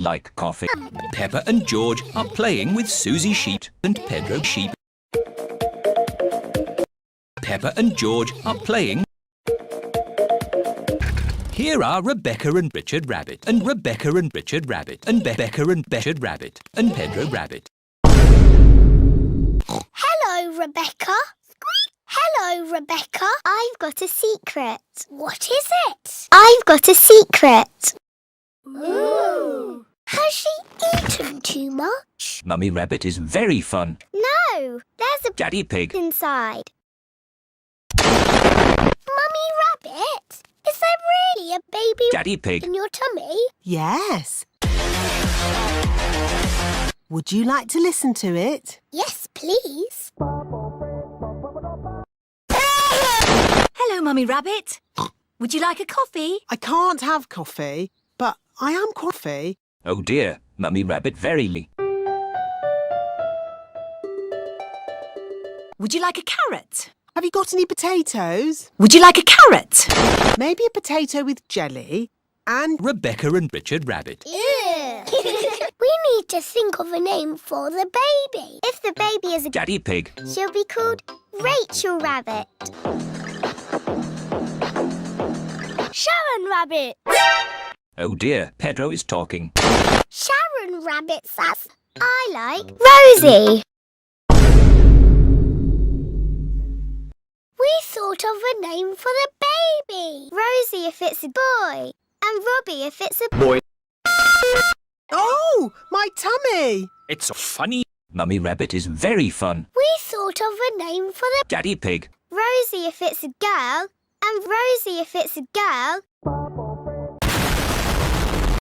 like coffee. Peppa and George are playing with Susie Sheep and Pedro Sheep. Peppa and George are playing. Here are Rebecca and Richard Rabbit, and Rebecca and Richard Rabbit, and Becca and Richard Rabbit, and Pedro Rabbit. Hello, Rebecca. Hello, Rebecca. I've got a secret. What is it? I've got a secret. Ooh. Has she eaten too much? Mummy Rabbit is very fun. No, there's a Daddy Pig. inside. Mummy Rabbit, is there really a baby Daddy Pig. in your tummy? Yes. Would you like to listen to it? Yes, please. Hello, Mummy Rabbit. Would you like a coffee? I can't have coffee, but I am coffee. Oh dear, Mummy Rabbit verily. Would you like a carrot? Have you got any potatoes? Would you like a carrot? Maybe a potato with jelly and... Rebecca and Richard Rabbit. Ew. We need to think of a name for the baby. If the baby is a Daddy Pig. she'll be called Rachel Rabbit. Sharon Rabbit. Oh dear, Pedro is talking. Sharon Rabbit says, I like Rosie. We thought of a name for the baby. Rosie if it's a boy, and Robbie if it's a Boy. Oh, my tummy! It's so funny. Mummy Rabbit is very fun. We thought of a name for the Daddy Pig. Rosie if it's a girl, and Rosie if it's a girl,